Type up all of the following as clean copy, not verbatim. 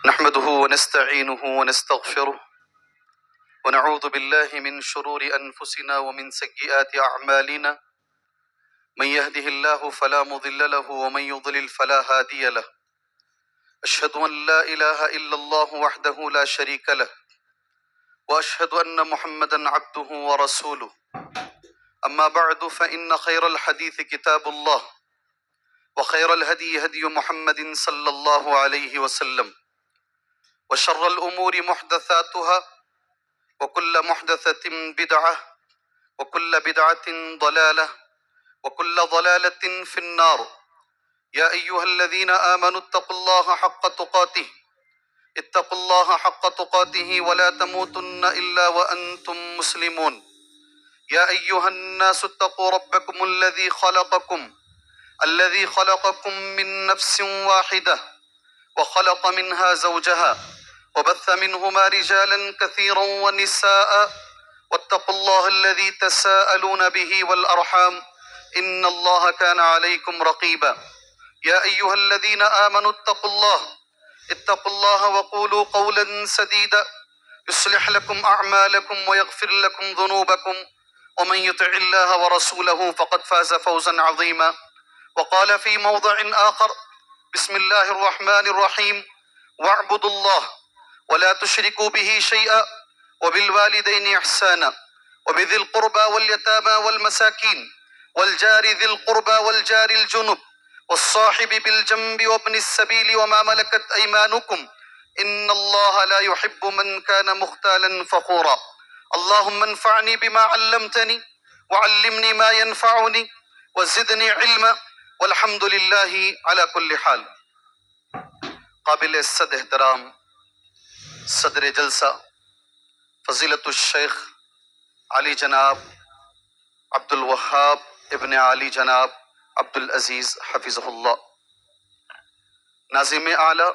نحمده ونستعينه ونستغفره ونعوذ بالله من شرور أنفسنا ومن سيئات أعمالنا من يهده الله فلا مضل له ومن يضلل فلا هادي له أشهد أن لا إله إلا الله وحده لا شريك له وأشهد أن محمدا عبده ورسوله أما بعد فإن خير الحديث كتاب الله وخير الهدي هدي محمد صلى الله عليه وسلم وشر الأمور محدثاتها وكل محدثة بدعة وكل بدعة ضلالة وكل ضلالة في النار. يا أيها الذين آمنوا اتقوا الله حق تقاته اتقوا الله حق تقاته ولا تموتن إلا وأنتم مسلمون. يا أيها الناس اتقوا ربكم الذي خلقكم من نفس واحدة وخلق منها زوجها وبث منهما رجالا كثيرا ونساء واتقوا الله الذي تساءلون به والأرحام إن الله كان عليكم رقيبا. يا أيها الذين آمنوا اتقوا الله وقولوا قولا سديدا يصلح لكم أعمالكم ويغفر لكم ذنوبكم ومن يطع الله ورسوله فقد فاز فوزا عظيما. وقال في موضع آخر بسم الله الرحمن الرحيم واعبدوا الله ولا تشركوا به شيئا وبالوالدين إحسانا وبذي القربى واليتامى والمساكين والجار ذي القربى والجار الجنب والصاحب بالجنب وابن السبيل وما ملكت أيمانكم إن الله لا يحب من كان مختالا فخورا. اللهم انفعني بما علمتني وعلمني ما ينفعني وزدني علما والحمد لله على كل حال. قابل صد احترام صدر جلسہ فضیلت الشیخ علی جناب عبد الوہاب ابن علی جناب عبد العزیز حفظہ اللہ، ناظم اعلیٰ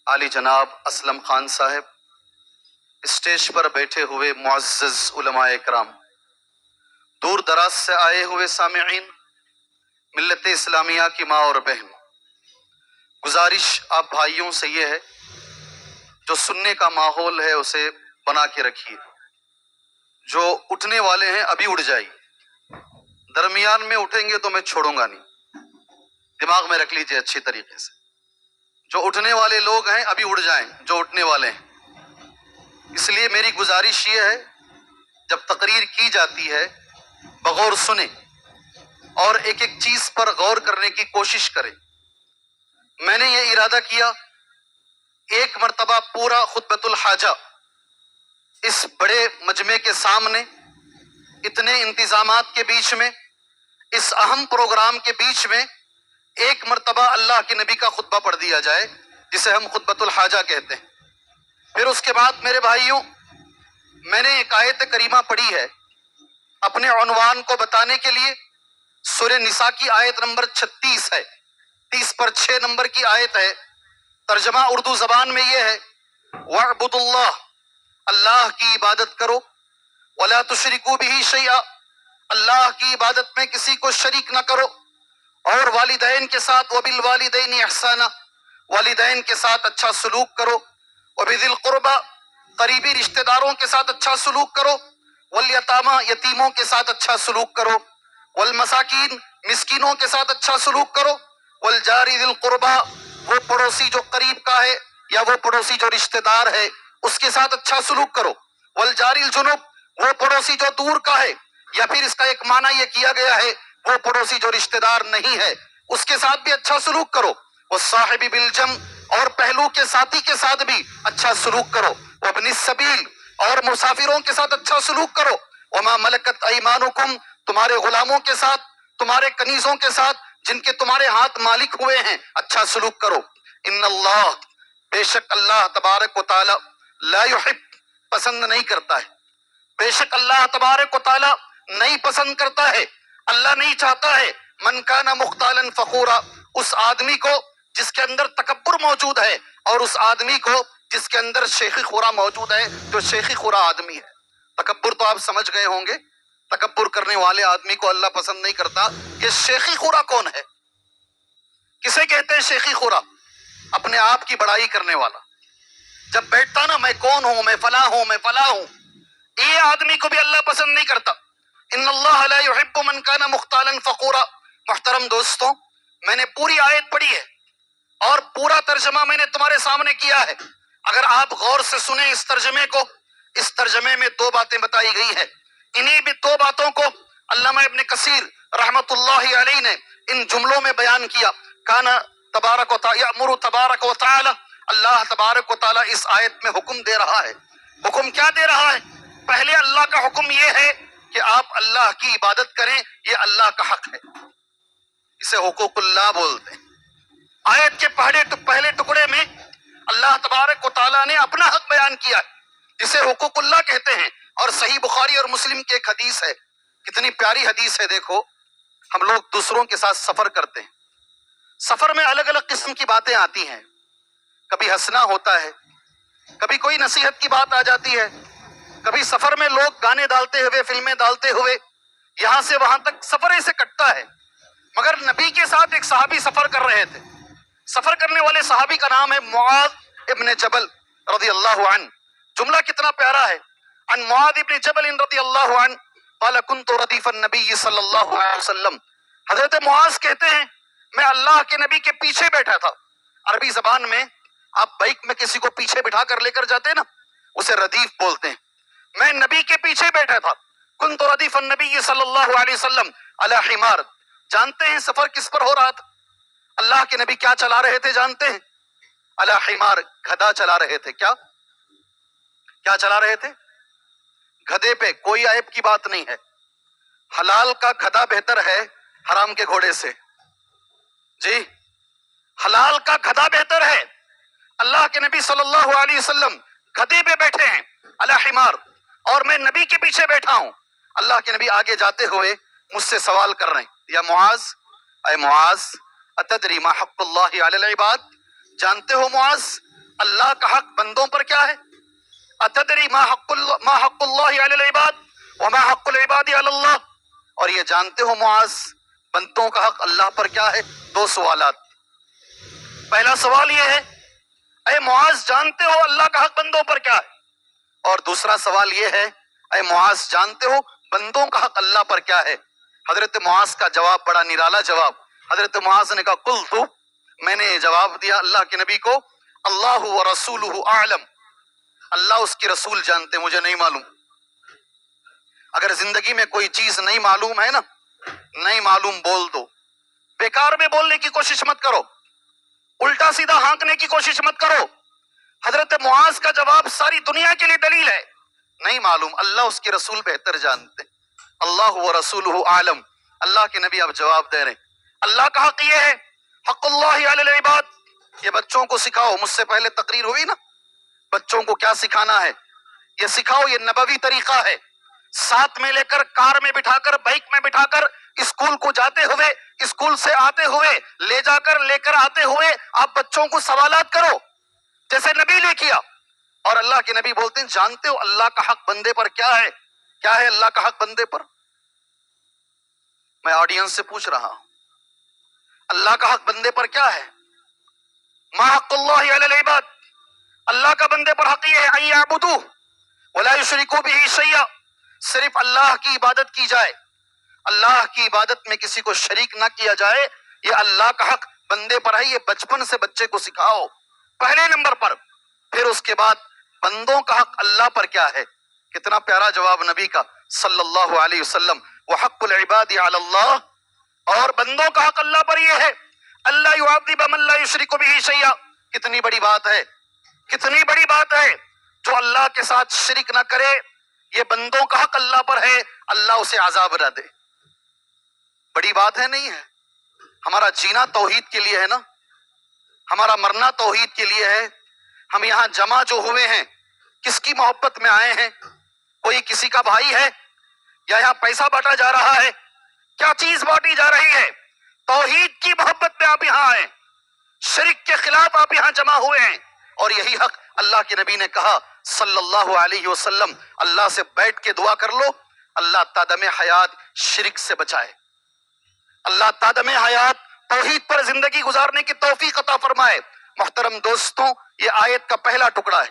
علی جناب اسلم خان صاحب، اسٹیج پر بیٹھے ہوئے معزز علماء اکرام، دور دراز سے آئے ہوئے سامعین، ملت اسلامیہ کی ماں اور بہن، گزارش آپ بھائیوں سے یہ ہے جو سننے کا ماحول ہے اسے بنا کے رکھیے، جو اٹھنے والے ہیں ابھی اٹھ جائیے، درمیان میں اٹھیں گے تو میں چھوڑوں گا نہیں، دماغ میں رکھ لیجئے اچھی طریقے سے، جو اٹھنے والے لوگ ہیں ابھی اٹھ جائیں جو اٹھنے والے ہیں۔ اس لیے میری گزارش یہ ہے جب تقریر کی جاتی ہے بغور سنیں اور ایک ایک چیز پر غور کرنے کی کوشش کریں۔ میں نے یہ ارادہ کیا ایک مرتبہ پورا خطبۃ الحاجہ اس بڑے مجمع کے سامنے، اتنے انتظامات کے بیچ میں، اس اہم پروگرام کے بیچ میں ایک مرتبہ اللہ کے نبی کا خطبہ پڑھ دیا جائے جسے ہم خطبۃ الحاجہ کہتے ہیں۔ پھر اس کے بعد میرے بھائیوں، میں نے ایک آیت کریمہ پڑھی ہے اپنے عنوان کو بتانے کے لیے، سورہ نساء کی آیت نمبر 36 ہے، 30 پر 6 نمبر کی آیت ہے، ترجمہ اردو زبان میں یہ ہے وَاعْبُدُوا اللَّهَ، اللہ کی عبادت کرو، وَلَا تُشْرِكُوا بِهِ شَيْئًا، اللہ کی عبادت میں کسی کو شریک نہ کرو، اور والدین کے ساتھ وَبِالْوَالِدَيْنِ إِحْسَانًا، والدین کے ساتھ اچھا سلوک کرو، وَبِذِي الْقُرْبَى، قریبی رشتہ داروں کے ساتھ اچھا سلوک کرو، وَالْيَتَامَى، یتیموں کے ساتھ اچھا سلوک کرو، وَالْمَسَاكِينَ، مسکینوں کے ساتھ اچھا سلوک کرو، وَالْجَارِ ذِي الْقُرْبَى، وہ پڑوسی جو قریب کا ہے یا وہ پڑوسی جو رشتہ دار ہے اس کے ساتھ اچھا سلوک کرو، وَالْجَارِ الْجُنُبِ، وہ پڑوسی جو دور کا ہے، یا پھر اس کا ایک معنی یہ کیا گیا ہے وہ پڑوسی جو رشتہ دار نہیں ہے اس کے ساتھ بھی اچھا سلوک کرو، وَالصَّاحِبِ بِالْجَنبِ، اور پہلو کے ساتھی کے ساتھ بھی اچھا سلوک کرو، وَابْنِ السَّبِيلِ، اور مسافروں کے ساتھ اچھا سلوک کرو، وَمَا مَلَكَتْ أَيْمَانُكُمْ، تمہارے غلاموں کے ساتھ، تمہارے کنیزوں کے ساتھ جن کے تمہارے ہاتھ مالک ہوئے ہیں اچھا سلوک کرو۔ ان اللہ، بے شک اللہ تبارک و تعالی، لا يحب، پسند نہیں کرتا ہے، بے شک اللہ تبارک و تعالی نہیں پسند کرتا ہے، اللہ نہیں چاہتا ہے من کان مختالا فخورا، اس آدمی کو جس کے اندر تکبر موجود ہے، اور اس آدمی کو جس کے اندر شیخی خورا موجود ہے، جو شیخی خورا آدمی ہے۔ تکبر تو آپ سمجھ گئے ہوں گے، تکبر کرنے والے آدمی کو اللہ پسند نہیں کرتا۔ یہ شیخی خورا کون ہے؟ کسے کہتے ہیں شیخی خورا؟ اپنے آپ کی بڑائی کرنے والا، جب بیٹھتا نا میں کون ہوں، میں فلاں ہوں، میں فلاں ہوں، یہ آدمی کو بھی اللہ پسند نہیں کرتا۔ ان اللہ لا يحب من کان مختالا فخورا۔ محترم دوستوں، میں نے پوری آیت پڑھی ہے اور پورا ترجمہ میں نے تمہارے سامنے کیا ہے۔ اگر آپ غور سے سنیں اس ترجمے کو، اس ترجمے میں دو باتیں بتائی گئی ہیں، انہی بھی دو باتوں کو علامہ ابن کثیر رحمت اللہ علیہ نے ان جملوں میں بیان کیا۔ کانا تبارک و تعالی یأمر تبارک و تعالی، اللہ تبارک و تعالی اس آیت میں حکم دے رہا ہے۔ حکم کیا دے رہا ہے؟ پہلے اللہ کا حکم یہ ہے کہ آپ اللہ کی عبادت کریں، یہ اللہ کا حق ہے، اسے حقوق اللہ بولتے ہیں۔ آیت کے پہلے ٹکڑے میں اللہ تبارک و تعالیٰ نے اپنا حق بیان کیا ہے جسے حقوق اللہ کہتے ہیں، اور صحیح بخاری اور مسلم کی ایک حدیث ہے، کتنی پیاری حدیث ہے۔ دیکھو، ہم لوگ دوسروں کے ساتھ سفر کرتے ہیں، سفر میں الگ الگ قسم کی باتیں آتی ہیں، کبھی ہنسنا ہوتا ہے، کبھی کوئی نصیحت کی بات آ جاتی ہے، کبھی سفر میں لوگ گانے ڈالتے ہوئے، فلمیں ڈالتے ہوئے یہاں سے وہاں تک سفر ایسے کٹتا ہے۔ مگر نبی کے ساتھ ایک صحابی سفر کر رہے تھے، سفر کرنے والے صحابی کا نام ہے معاذ ابن جبل رضی اللہ عنہ۔ جملہ کتنا پیارا ہے، عن معاذ ابن جبل رضی اللہ عنہ قال كنت ردیف النبی صلی اللہ علیہ وسلم۔ حضرت معاذ کہتے ہیں میں اللہ کے نبی کے پیچھے بیٹھا تھا۔ عربی زبان میں آپ بائک میں کسی کو پیچھے بٹھا کر لے کر جاتے نا، اسے ردیف بولتے ہیں۔ میں نبی کے پیچھے بیٹھا تھا، کنت ردیف النبی صلی اللہ علیہ وسلم علی حمار۔ جانتے ہیں سفر کس پر ہو رہا تھا؟ اللہ کے نبی کیا چلا رہے تھے جانتے ہیں؟ علی حمار، گدھا چلا رہے تھے۔ کیا چلا رہے تھے؟ گدھے پہ۔ کوئی عیب کی بات نہیں ہے، حلال کا گدھا بہتر ہے حرام کے گھوڑے سے۔ جی، حلال کا گدھا بہتر ہے۔ اللہ کے نبی صلی اللہ علیہ وسلم گدھے پہ بیٹھے ہیں علی حمار، اور میں نبی کے پیچھے بیٹھا ہوں۔ اللہ کے نبی آگے جاتے ہوئے مجھ سے سوال کر رہے ہیں، یا معاذ، اے معاذ، اتدری ما حق اللہ علی العباد؟ جانتے ہو معاذ اللہ کا حق بندوں پر کیا ہے؟ اتدری ما حق اللہ علی العباد وما حق العباد علی اللہ؟ اور یہ جانتے ہو معاذ بندوں کا حق اللہ پر کیا ہے؟ دو سوالات۔ پہلا سوال یہ ہے، اے معاذ جانتے ہو اللہ کا حق بندوں پر کیا ہے؟ اور دوسرا سوال یہ ہے، اے معاذ جانتے ہو بندوں کا حق اللہ پر کیا ہے؟ حضرت معاذ کا جواب بڑا نرالا جواب۔ حضرت معاذ نے کہا قلت، میں نے جواب دیا اللہ کے نبی کو، اللہ و رسولہ اعلم، اللہ اس کے رسول جانتے، مجھے نہیں معلوم۔ اگر زندگی میں کوئی چیز نہیں معلوم ہے نا، نہیں معلوم بول دو، بیکار میں بولنے کی کوشش مت کرو، الٹا سیدھا ہانکنے کی کوشش مت کرو۔ حضرت معاذ کا جواب ساری دنیا کے لیے دلیل ہے، نہیں معلوم، اللہ اس کے رسول بہتر جانتے، اللہ و رسولہ عالم۔ اللہ کے نبی اب جواب دے رہے ہیں، اللہ کا حق یہ ہے، حق اللہ علی العباد۔ یہ بچوں کو سکھاؤ، مجھ سے پہلے تقریر ہوئی نا، بچوں کو کیا سکھانا ہے یہ سکھاؤ، یہ نبوی طریقہ ہے۔ ساتھ میں لے کر، کار میں بٹھا کر، بائک میں بٹھا کر، اسکول کو جاتے ہوئے، اسکول سے آتے ہوئے، لے کر آتے ہوئے آپ بچوں کو سوالات کرو جیسے نبی نے کیا۔ اور اللہ کے نبی بولتے ہیں جانتے ہو اللہ کا حق بندے پر کیا ہے؟ کیا ہے اللہ کا حق بندے پر؟ میں آڈینس سے پوچھ رہا ہوں، اللہ کا حق بندے پر کیا ہے؟ ما حق اللہ علی العباد، اللہ کا بندے پر حق یہ ہے ان یعبدوہ ولا یشرکوا بہ شیئا، صرف اللہ کی عبادت کی جائے، اللہ کی عبادت میں کسی کو شریک نہ کیا جائے، یہ اللہ کا حق بندے پر ہے۔ یہ بچپن سے بچے کو سکھاؤ پہلے نمبر پر۔ پھر اس کے بعد بندوں کا حق اللہ پر کیا ہے؟ کتنا پیارا جواب نبی کا صلی اللہ علیہ وسلم، وحق العباد علی اللہ، اور بندوں کا حق اللہ پر یہ ہے اللہ یعذب من لا یشرک بہ شیئا۔ کتنی بڑی بات ہے، کتنی بڑی بات ہے، جو اللہ کے ساتھ شرک نہ کرے، یہ بندوں کا حق اللہ پر ہے، اللہ اسے عذاب نہ دے۔ بڑی بات ہے نہیں ہے؟ ہمارا جینا توحید کے لیے ہے نا، ہمارا مرنا توحید کے لیے ہے۔ ہم یہاں جمع جو ہوئے ہیں کس کی محبت میں آئے ہیں؟ کوئی کسی کا بھائی ہے یا یہاں پیسہ بانٹا جا رہا ہے؟ کیا چیز بانٹی جا رہی ہے؟ توحید کی محبت میں آپ یہاں آئے، شرک کے خلاف آپ یہاں جمع ہوئے ہیں، اور یہی حق اللہ کے نبی نے کہا صلی اللہ علیہ وسلم، اللہ سے بیٹھ کے دعا کر لو، اللہ تادم حیات شرک سے بچائے، اللہ تادم حیات توحید پر زندگی گزارنے کی توفیق عطا فرمائے۔ محترم دوستوں، یہ آیت کا پہلا ٹکڑا ہے۔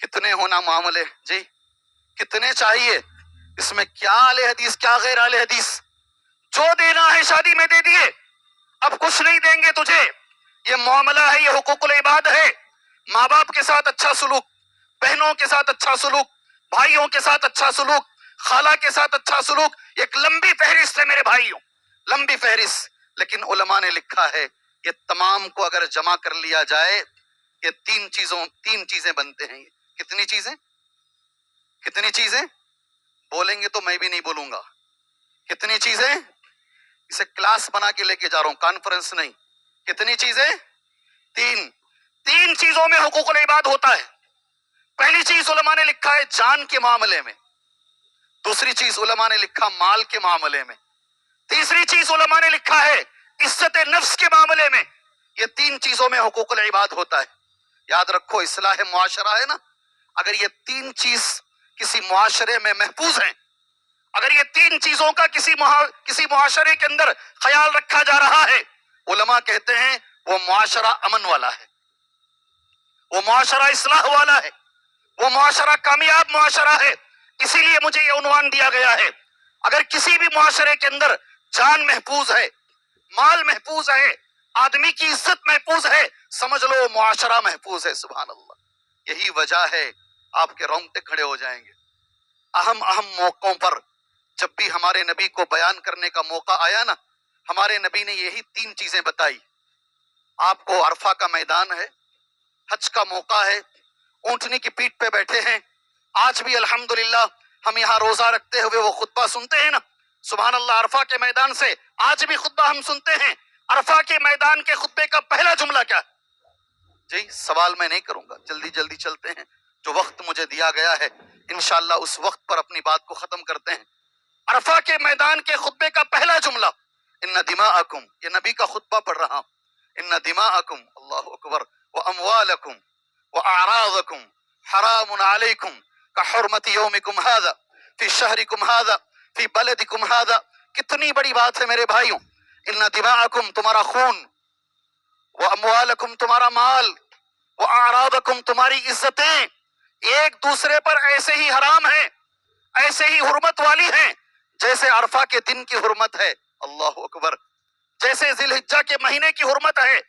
کتنے ہونا معاملے جی، کتنے چاہیے؟ اس میں کیا اہل حدیث کیا غیر اہل حدیث، جو دینا ہے شادی میں دے دیے، اب کچھ نہیں دیں گے تجھے. یہ معاملہ ہے، یہ حقوق العباد ہے. ماں باپ کے ساتھ اچھا سلوک، بہنوں کے ساتھ اچھا سلوک، بھائیوں کے ساتھ اچھا سلوک، خالہ کے ساتھ اچھا سلوک. ایک لمبی فہرست ہے میرے بھائیوں، لمبی فہرست. لیکن علماء نے لکھا ہے یہ تمام کو اگر جمع کر لیا جائے، یہ تین چیزیں بنتے ہیں. کتنی چیزیں؟ کتنی چیزیں؟ بولیں گے تو میں بھی نہیں بولوں گا. کتنی چیزیں؟ اسے کلاس بنا کے لے کے جا رہا ہوں، کانفرنس نہیں. کتنی چیزیں؟ تین چیزوں میں حقوق العباد ہوتا ہے. پہلی چیز علماء نے لکھا ہے جان کے معاملے میں، دوسری چیز علماء نے لکھا مال کے معاملے میں، تیسری چیز علماء نے لکھا ہے عزت نفس کے معاملے میں. یہ تین چیزوں میں حقوق العباد ہوتا ہے. یاد رکھو، اصلاح معاشرہ ہے نا، اگر یہ تین چیز کسی معاشرے میں محفوظ ہیں، اگر یہ تین چیزوں کا کسی معاشرے کے اندر خیال رکھا جا رہا ہے، علماء کہتے ہیں وہ معاشرہ امن والا ہے، وہ معاشرہ اصلاح والا ہے، وہ معاشرہ کامیاب معاشرہ ہے. اسی لیے مجھے یہ عنوان دیا گیا ہے، اگر کسی بھی معاشرے کے اندر جان محفوظ ہے، مال محفوظ ہے، آدمی کی عزت محفوظ ہے، سمجھ لو معاشرہ محفوظ ہے. سبحان اللہ. یہی وجہ ہے آپ کے رونگٹے کھڑے ہو جائیں گے. اہم موقعوں پر جب بھی ہمارے نبی کو بیان کرنے کا موقع آیا نا، ہمارے نبی نے یہی تین چیزیں بتائی. آپ کو عرفہ کا میدان ہے، حج کا موقع ہے، اونٹنی کی پیٹھ پہ بیٹھے ہیں. آج بھی الحمدللہ ہم یہاں روزہ رکھتے ہوئے وہ خطبہ سنتے ہیں نا، سبحان اللہ. عرفہ کے میدان سے آج بھی خطبہ ہم سنتے ہیں. عرفہ کے میدان کے خطبے کا پہلا جملہ کیا ہے؟ جی سوال میں نہیں کروں گا، جلدی چلتے ہیں. جو وقت مجھے دیا گیا ہے انشاءاللہ اس وقت پر اپنی بات کو ختم کرتے ہیں. عرفہ کے میدان کے خطبے کا پہلا جملہ ان دماءکم، یہ نبی کا خطبہ پڑھ رہا ہوں. ان دماءکم، اللہ اکبر، واموالکم واعراضکم حرام علیکم کحرمت یومکم ھذا فی شہرکم ھذا فی بلدکم ھذا. کتنی بڑی بات ہے میرے بھائیوں. ان دماءکم تمہارا خون، واموالکم تمہارا مال، واعراضکم تمہاری عزتیں ایک دوسرے پر ایسے ہی حرام ہیں، ایسے ہی حرمت والی ہیں جیسے عرفہ کے دن کی حرمت ہے. اللہ اکبر. جیسے ذی الحجہ کے مہینے کی حرمت ہے،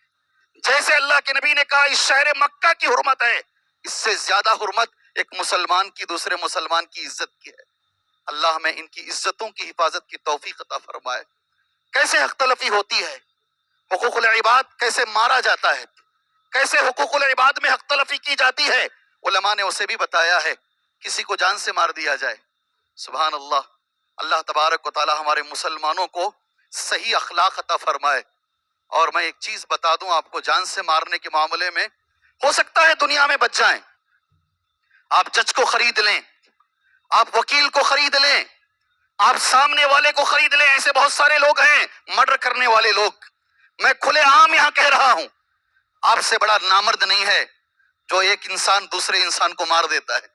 جیسے اللہ کے نبی نے کہا اس شہر مکہ کی حرمت ہے، اس سے زیادہ حرمت ایک مسلمان کی دوسرے مسلمان کی عزت کی ہے. اللہ ہمیں ان کی عزتوں کی حفاظت کی توفیق عطا فرمائے. کیسے حق تلفی ہوتی ہے، حقوق العباد کیسے مارا جاتا ہے، کیسے حقوق العباد میں حق تلفی کی جاتی ہے، علماء نے اسے بھی بتایا ہے. کسی کو جان سے مار دیا جائے، سبحان اللہ. اللہ تبارک و تعالی ہمارے مسلمانوں کو صحیح اخلاق عطا فرمائے. اور میں ایک چیز بتا دوں آپ کو، جان سے مارنے کے معاملے میں ہو سکتا ہے دنیا میں بچ جائیں، آپ جج کو خرید لیں، آپ وکیل کو خرید لیں، آپ سامنے والے کو خرید لیں. ایسے بہت سارے لوگ ہیں مرڈر کرنے والے لوگ. میں کھلے عام یہاں کہہ رہا ہوں، آپ سے بڑا نامرد نہیں ہے جو ایک انسان دوسرے انسان کو مار دیتا ہے.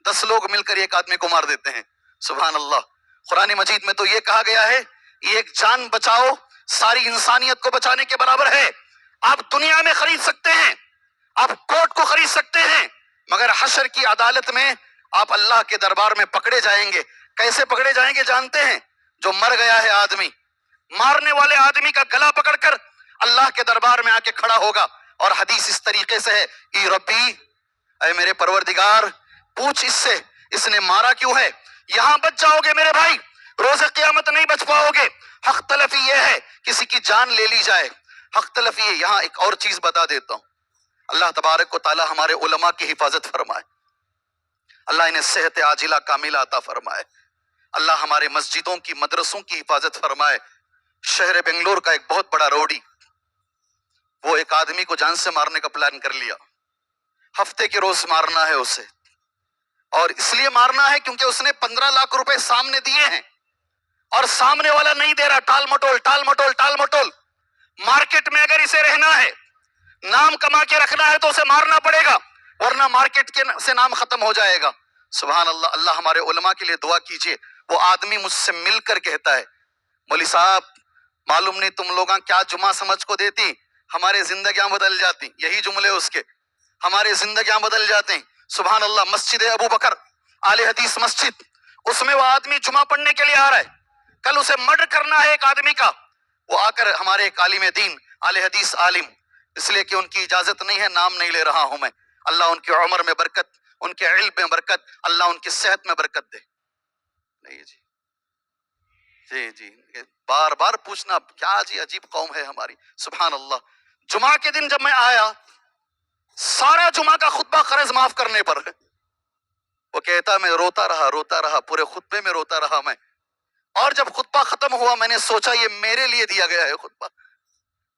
10 لوگ مل کر ایک آدمی کو مار دیتے ہیں. سبحان اللہ. قرآن مجید میں تو یہ کہا گیا ہے ایک جان بچاؤ ساری انسانیت کو بچانے کے برابر ہے. آپ دنیا میں خرید سکتے ہیں، آپ کورٹ کو خرید سکتے ہیں، مگر حشر کی عدالت میں آپ اللہ کے دربار میں پکڑے جائیں گے. کیسے پکڑے جائیں گے جانتے ہیں؟ جو مر گیا ہے آدمی، مارنے والے آدمی کا گلا پکڑ کر اللہ کے دربار میں آ کے کھڑا ہوگا. اور حدیث اس طریقے سے ہے، ای ربی، اے میرے پروردگار، پوچھ اس سے اس نے مارا کیوں ہے. یہاں بچ جاؤ گے میرے بھائی، روز قیامت نہیں بچ پاؤ گے. حق تلفی یہ ہے کسی کی جان لے لی جائے، حق تلفی ہے. یہاں ایک اور چیز بتا دیتا ہوں، اللہ تبارک و تعالی ہمارے علماء کی حفاظت فرمائے، اللہ انہیں صحت عاجلہ کاملہ عطا فرمائے، اللہ ہمارے مسجدوں کی مدرسوں کی حفاظت فرمائے. شہر بنگلور کا ایک بہت بڑا روڈی، وہ ایک آدمی کو جان سے مارنے کا پلان کر لیا. ہفتے کے روز مارنا ہے اسے، اور اس لیے مارنا ہے کیونکہ اس نے 15 لاکھ روپے سامنے دیے ہیں اور سامنے والا نہیں دے رہا. ٹال مٹول. مارکیٹ میں اگر اسے رہنا ہے، نام کما کے رکھنا ہے تو اسے مارنا پڑے گا، ورنہ مارکیٹ کے سے نام ختم ہو جائے گا. سبحان اللہ. اللہ ہمارے علماء کے لیے دعا کیجئے. وہ آدمی مجھ سے مل کر کہتا ہے، مولوی صاحب معلوم نہیں تم لوگاں کیا جمعہ سمجھ کو دیتی، ہمارے زندگیاں بدل جاتی. یہی جملے اس کے، ہمارے زندگیاں بدل جاتے ہیں. سبحان اللہ، مسجد ابو بکر اہل حدیث مسجد، اس میں وہ آدمی جمعہ پڑھنے کے لیے آ رہا ہے، کل اسے مرڈر کرنا ہے ایک آدمی کا، وہ آ کر ہمارے ایک عالم دین اہل حدیث عالم، اس لیے کہ ان کی اجازت نہیں ہے، نام نہیں لے رہا ہوں میں، اللہ ان کی عمر میں برکت، ان کے علم میں برکت، اللہ ان کی صحت میں برکت دے۔ نہیں جی، جی جی، بار بار پوچھنا، کیا جی عجیب قوم ہے ہماری، سبحان اللہ۔ جمعہ کے دن جب میں آیا، سارا جمعہ کا خطبہ قرض معاف کرنے پر ہے، وہ کہتا میں روتا رہا پورے خطبے میں روتا رہا میں، اور جب خطبہ ختم ہوا میں نے سوچا یہ میرے لیے دیا گیا ہے خطبہ،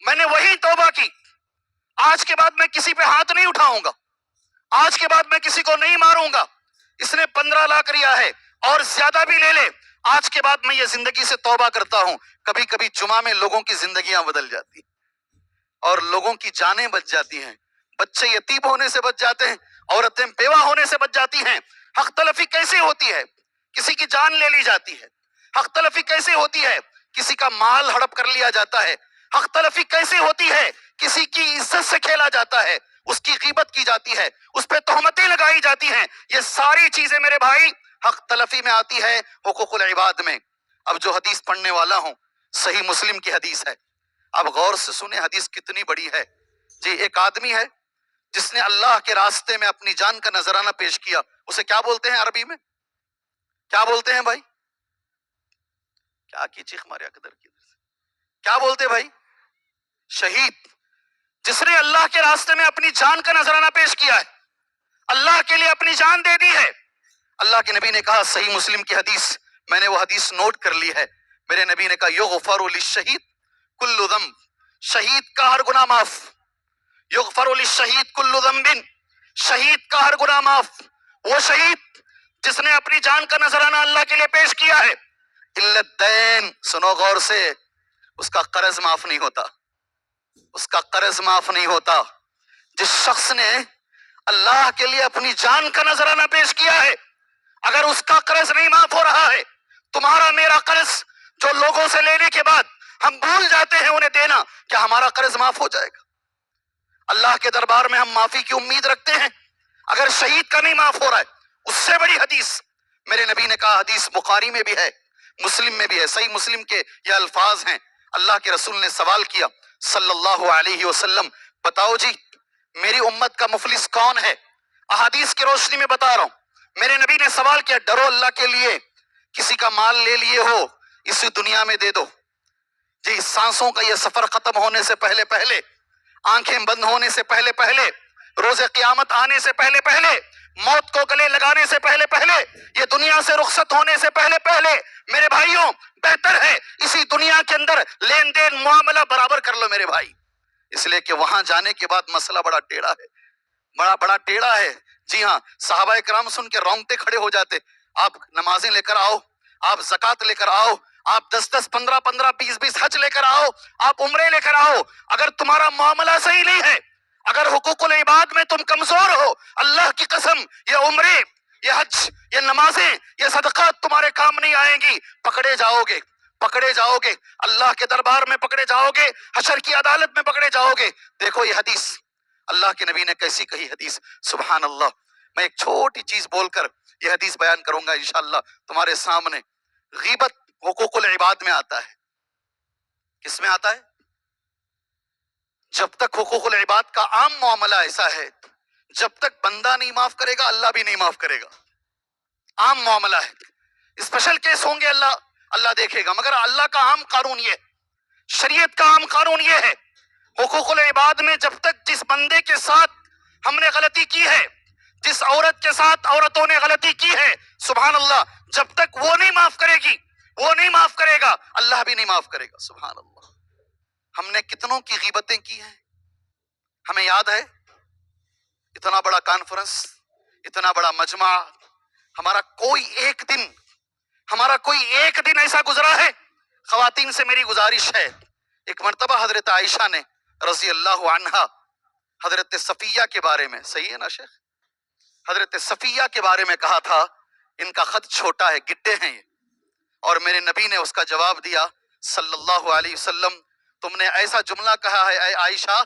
میں نے وہی توبہ کی، آج کے بعد میں کسی پہ ہاتھ نہیں اٹھاؤں گا، آج کے بعد میں کسی کو نہیں ماروں گا، اس نے 15 لاکھ ریا ہے اور زیادہ بھی لے لے، آج کے بعد میں یہ زندگی سے توبہ کرتا ہوں۔ کبھی کبھی جمعہ میں لوگوں کی زندگیاں بدل جاتی ہیں اور لوگوں کی جانیں بچ جاتی ہیں، بچے یتیم ہونے سے بچ جاتے ہیں، عورتیں بیوہ ہونے سے بچ جاتی ہیں۔ حق تلفی کیسے ہوتی ہے؟ کسی کی جان لے لی جاتی ہے۔ حق تلفی کیسے ہوتی ہے؟ کسی کا مال ہڑپ کر لیا جاتا ہے۔ حق تلفی کیسے ہوتی ہے؟ کسی کی عزت سے کھیلا جاتا ہے، اس کی غیبت کی جاتی ہے، اس پہ تہمتیں لگائی جاتی ہیں۔ یہ ساری چیزیں میرے بھائی حق تلفی میں آتی ہے، حقوق العباد میں۔ اب جو حدیث پڑھنے والا ہوں، صحیح مسلم کی حدیث ہے، اب غور سے سنیں حدیث کتنی بڑی ہے جی۔ ایک آدمی ہے جس نے اللہ کے راستے میں اپنی جان کا نذرانہ پیش کیا، اسے کیا بولتے ہیں عربی میں؟ کیا بولتے ہیں بھائی؟ کیا کی چیخ مارے اقدر کی، کیا بولتے بھائی؟ شہید۔ جس نے اللہ کے راستے میں اپنی جان کا نذرانہ پیش کیا ہے، اللہ کے لیے اپنی جان دے دی ہے۔ اللہ کے نبی نے کہا، صحیح مسلم کی حدیث، میں نے وہ حدیث نوٹ کر لی ہے، میرے نبی نے کہا یغفر للشہید کل ذنب، شہید کا ہر گناہ معاف، یغفر للشہید کل ذنب، شہید کا ہر گناہ معاف۔ وہ شہید جس نے اپنی جان کا نذرانہ اللہ کے لیے پیش کیا ہے، الا الدین، سنو غور سے، اس کا قرض معاف نہیں ہوتا، اس کا قرض معاف نہیں ہوتا۔ جس شخص نے اللہ کے لیے اپنی جان کا نذرانہ پیش کیا ہے، اگر اس کا قرض نہیں معاف ہو رہا ہے، تمہارا میرا قرض جو لوگوں سے لینے کے بعد ہم بھول جاتے ہیں انہیں دینا، کیا ہمارا قرض معاف ہو جائے گا؟ اللہ کے دربار میں ہم معافی کی امید رکھتے ہیں، اگر شہید کا نہیں معاف ہو رہا ہے۔ اس سے بڑی حدیث میرے نبی نے کہا، حدیث بخاری میں بھی ہے، مسلم میں بھی ہے، صحیح مسلم کے یہ الفاظ ہیں۔ اللہ کے رسول نے سوال کیا صلی اللہ علیہ وسلم، بتاؤ جی میری امت کا مفلس کون ہے؟ احادیث کی روشنی میں بتا رہا ہوں، میرے نبی نے سوال کیا، ڈرو اللہ کے لیے، کسی کا مال لے لیے ہو اسی دنیا میں دے دو جی، سانسوں کا یہ سفر ختم ہونے سے پہلے پہلے، آنکھیں بند ہونے سے پہلے پہلے، روز قیامت آنے سے پہلے پہلے، موت کو گلے لگانے سے پہلے پہلے، یہ دنیا سے رخصت ہونے سے پہلے پہلے، میرے بھائیوں بہتر ہے اسی دنیا کے اندر لین دین معاملہ برابر کر لو میرے بھائی، اس لیے کہ وہاں جانے کے بعد مسئلہ بڑا ٹیڑھا ہے، بڑا ٹیڑھا ہے۔ جی ہاں، صحابہ کرام سن کے رونگٹے کھڑے ہو جاتے، آپ نمازیں لے کر آؤ، آپ زکوٰۃ لے کر آؤ، آپ 10 15 15 20 حج لے کر آؤ، آپ عمرے لے کر آؤ، اگر تمہارا معاملہ صحیح نہیں ہے، اگر حقوق العباد میں تم کمزور ہو، اللہ کی قسم یہ عمرے، یہ حج، یہ نمازیں، یہ صدقات تمہارے کام نہیں آئیں گی، پکڑے جاؤ گے، پکڑے جاؤ گے، اللہ کے دربار میں پکڑے جاؤ گے، حشر کی عدالت میں پکڑے جاؤ گے۔ دیکھو یہ حدیث اللہ کے نبی نے کیسی کہی حدیث، سبحان اللہ۔ میں ایک چھوٹی چیز بول کر یہ حدیث بیان کروں گا انشاءاللہ تمہارے سامنے۔ غیبت حقوق العباد میں آتا ہے، کس میں آتا ہے؟ جب تک حقوق العباد کا عام معاملہ ایسا ہے، جب تک بندہ نہیں معاف کرے گا اللہ بھی نہیں معاف کرے گا، عام معاملہ ہے۔ اسپیشل کیس ہوں گے اللہ دیکھے گا، مگر اللہ کا عام قانون یہ ہے، شریعت کا عام قانون یہ ہے، حقوق العباد میں جب تک جس بندے کے ساتھ ہم نے غلطی کی ہے، جس عورت کے ساتھ عورتوں نے غلطی کی ہے، سبحان اللہ، جب تک وہ نہیں معاف کرے گی، وہ نہیں معاف کرے گا، اللہ بھی نہیں معاف کرے گا، سبحان اللہ۔ ہم نے کتنوں کی غیبتیں کی ہیں، ہمیں یاد ہے؟ اتنا بڑا کانفرنس، اتنا بڑا مجمع، ہمارا کوئی ایک دن ایسا گزرا ہے؟ خواتین سے میری گزارش ہے، ایک مرتبہ حضرت عائشہ نے رضی اللہ عنہا حضرت صفیہ کے بارے میں، صحیح ہے نا شیخ، حضرت صفیہ کے بارے میں کہا تھا ان کا خط چھوٹا ہے، گڈے ہیں یہ، اور میرے نبی نے اس کا جواب دیا صلی اللہ علیہ وسلم، تم نے ایسا جملہ کہا ہے اے عائشہ،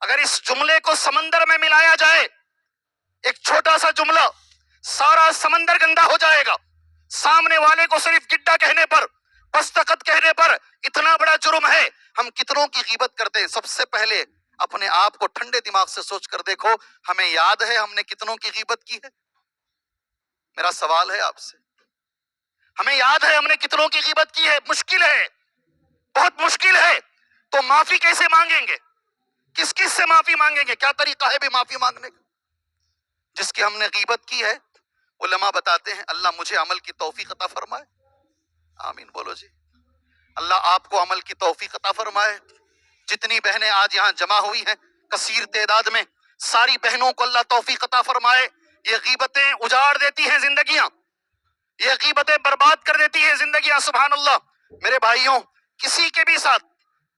اگر اس جملے کو سمندر میں ملایا جائے، ایک چھوٹا سا جملہ سارا سمندر گندا ہو جائے گا. سامنے والے کو صرف گڈا کہنے پر، بستقت کہنے پر اتنا بڑا جرم ہے. ہم کتنوں کی غیبت کرتے ہیں. سب سے پہلے اپنے آپ کو ٹھنڈے دماغ سے سوچ کر دیکھو، ہمیں یاد ہے ہم نے کتنوں کی غیبت کی ہے؟ میرا سوال ہے آپ سے، ہمیں یاد ہے ہم نے کتنوں کی غیبت کی ہے؟ مشکل ہے، بہت مشکل ہے. تو معافی کیسے مانگیں گے؟ کس کس سے معافی مانگیں گے؟ کیا طریقہ ہے بھی معافی مانگنے کا؟ جس کی ہم نے غیبت کی ہے، علماء بتاتے ہیں اللہ مجھے عمل کی توفیق عطا فرمائے. آمین بولو جی. اللہ آپ کو عمل کی توفیق عطا فرمائے. جتنی بہنیں آج یہاں جمع ہوئی ہیں کثیر تعداد میں، ساری بہنوں کو اللہ توفیق عطا فرمائے. یہ غیبتیں اجاڑ دیتی ہیں زندگیاں، یہ غیبتیں برباد کر دیتی ہیں زندگیاں. سبحان اللہ. میرے بھائیوں، کسی کے بھی ساتھ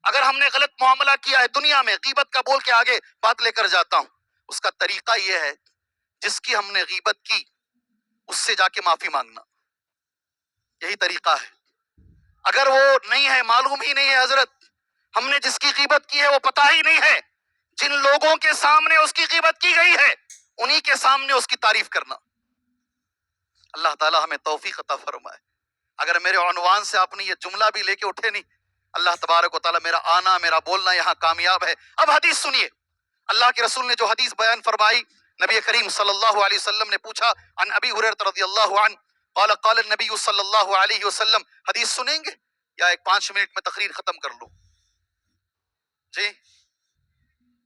اگر ہم نے غلط معاملہ کیا ہے دنیا میں، غیبت کا بول کے آگے بات لے کر جاتا ہوں، اس کا طریقہ یہ ہے جس کی ہم نے غیبت کی اس سے جا کے معافی مانگنا. یہی طریقہ ہے. اگر وہ نہیں ہے، معلوم ہی نہیں ہے حضرت، ہم نے جس کی غیبت کی ہے وہ پتہ ہی نہیں ہے، جن لوگوں کے سامنے اس کی غیبت کی گئی ہے انہی کے سامنے اس کی تعریف کرنا. اللہ تعالی ہمیں توفیق عطا فرمائے. اگر میرے عنوان سے آپ نے یہ جملہ بھی لے کے اٹھے نہیں، اللہ تبارک و تعالی میرا آنا، میرا بولنا یہاں کامیاب ہے. اب حدیث سنیے. اللہ کے رسول نے جو حدیث بیان فرمائی، نبی کریم صلی اللہ علیہ وسلم نے پوچھا عن ابی ہریرہ رضی اللہ عنہ قال قال النبی صلی اللہ علیہ وسلم. حدیث سنیں گے یا ایک 5 منٹ میں تقریر ختم کر لوں؟ جی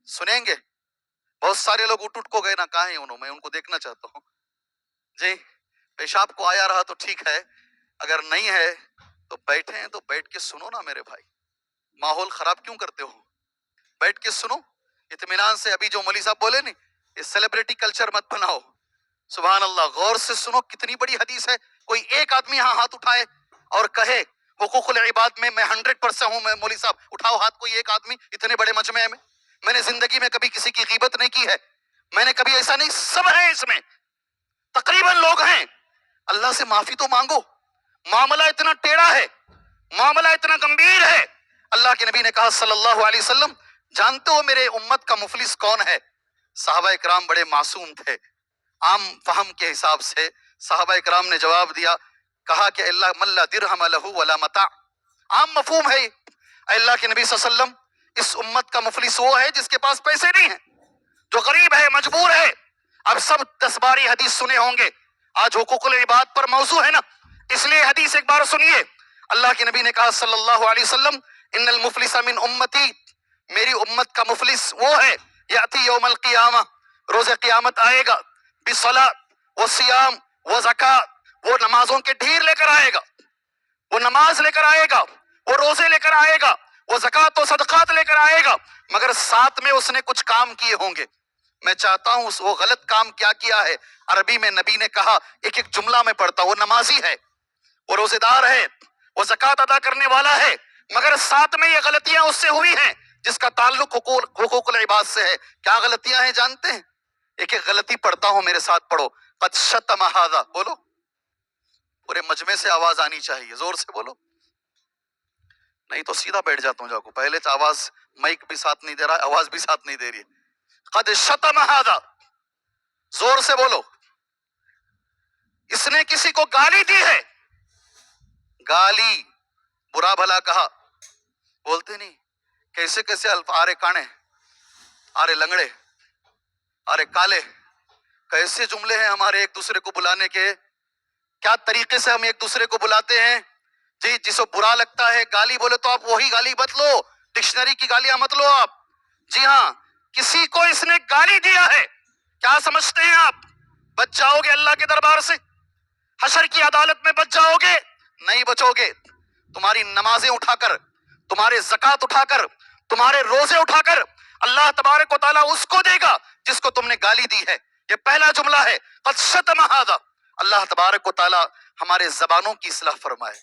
سنیں گے؟ بہت سارے لوگ اٹھ کو گئے نا، کہاں ہیں انہوں؟ میں ان کو دیکھنا چاہتا ہوں. جی پیشاب کو آیا رہا تو ٹھیک ہے، اگر نہیں ہے تو بیٹھے ہیں تو بیٹھ کے سنو نا میرے بھائی. ماحول خراب کیوں کرتے ہو؟ بیٹھ کے سنو اطمینان سے. ابھی جو مولوی صاحب بولے نہیں، یہ سیلیبریٹی کلچر مت بناؤ. سبحان اللہ. غور سے سنو، کتنی بڑی حدیث ہے. کوئی ایک آدمی یہاں ہاتھ اٹھائے اور کہے حقوق العباد میں 100% ہوں. میں مولوی صاحب اٹھاؤ ہاتھ. کوئی ایک آدمی اتنے بڑے مجمع میں نے زندگی میں کبھی کسی کی غیبت نہیں کی ہے، میں نے کبھی ایسا نہیں. سب ہیں اس میں، تقریباً لوگ ہیں. اللہ سے معافی تو مانگو. معاملہ اتنا ٹیڑھا ہے، معاملہ اتنا گمبھیر ہے. اللہ کے نبی نے کہا صلی اللہ علیہ وسلم، جانتے ہو میرے امت کا مفلس کون ہے؟ صحابہ اکرام بڑے معصوم تھے. عام فہم کے حساب سے صحابہ اکرام نے جواب دیا، کہا کہ اللہ من لا درہم لہ ولا متاع. عام مفہوم ہے. اے اللہ کے نبی صلی اللہ علیہ وسلم، اس امت کا مفلس وہ ہے جس کے پاس پیسے نہیں ہیں، جو غریب ہے، مجبور ہے. اب سب 10 باری حدیث سنے ہوں گے. آج حقوق العباد پر موضوع ہے نا، اس لیے حدیث ایک بار سنیے. اللہ کے نبی نے کہا صلی اللہ علیہ وسلم، ان المفلس من امتی، میری امت کا مفلس وہ ہے یاتی یوم القیامہ، روز قیامت آئے گا، بصلاۃ و صیام و زکات، وہ نمازوں کے ڈھیر لے کر آئے گا، وہ نماز لے کر آئے گا، وہ روزے لے کر آئے گا، وہ زکات و صدقات لے کر آئے گا، مگر ساتھ میں اس نے کچھ کام کیے ہوں گے. میں چاہتا ہوں وہ غلط کام کیا کیا ہے. عربی میں نبی نے کہا، ایک ایک جملہ میں پڑھتا، وہ نمازی ہے، وہ روزے دار ہے، وہ زکات ادا کرنے والا ہے، مگر ساتھ میں یہ غلطیاں اس سے ہوئی ہیں جس کا تعلق حقوق العباد سے ہے. کیا غلطیاں ہیں جانتے ہیں؟ ایک ایک غلطی پڑھتا ہوں، میرے ساتھ پڑھو. قد شتم ھذا، بولو. پورے مجمع سے آواز آنی چاہیے، زور سے بولو، نہیں تو سیدھا بیٹھ جاتا ہوں. جاکو پہلے تو آواز، مائک بھی ساتھ نہیں دے رہا، آواز بھی ساتھ نہیں دے رہی ہے. قد شتم ھذا، زور سے بولو. اس نے کسی کو گالی دی ہے. گالی، برا بھلا کہا، بولتے نہیں کیسے کیسے آرے کانے، آرے لنگڑے، آرے کالے، کیسے جملے ہیں ہمارے ایک دوسرے کو بلانے کے. کیا طریقے سے ہم ایک دوسرے کو بلاتے ہیں. جی جس کو برا لگتا ہے گالی بولے تو آپ وہی گالی مت لو، ڈکشنری کی گالیاں مت لو آپ. جی ہاں، کسی کو اس نے گالی دیا ہے، کیا سمجھتے ہیں آپ بچ جاؤ گے اللہ کے دربار سے؟ حشر کی عدالت میں بچ جاؤ گے؟ نہیں بچو گے. تمہاری نمازیں اٹھا کر، تمہارے زکات اٹھا کر، تمہارے روزے اٹھا کر اللہ تبارک و تعالیٰ اس کو دے گا جس کو تم نے گالی دی ہے. یہ پہلا جملہ ہے، قد شتم ھذا. اللہ تبارک و تعالیٰ ہمارے زبانوں کی اصلاح فرمائے.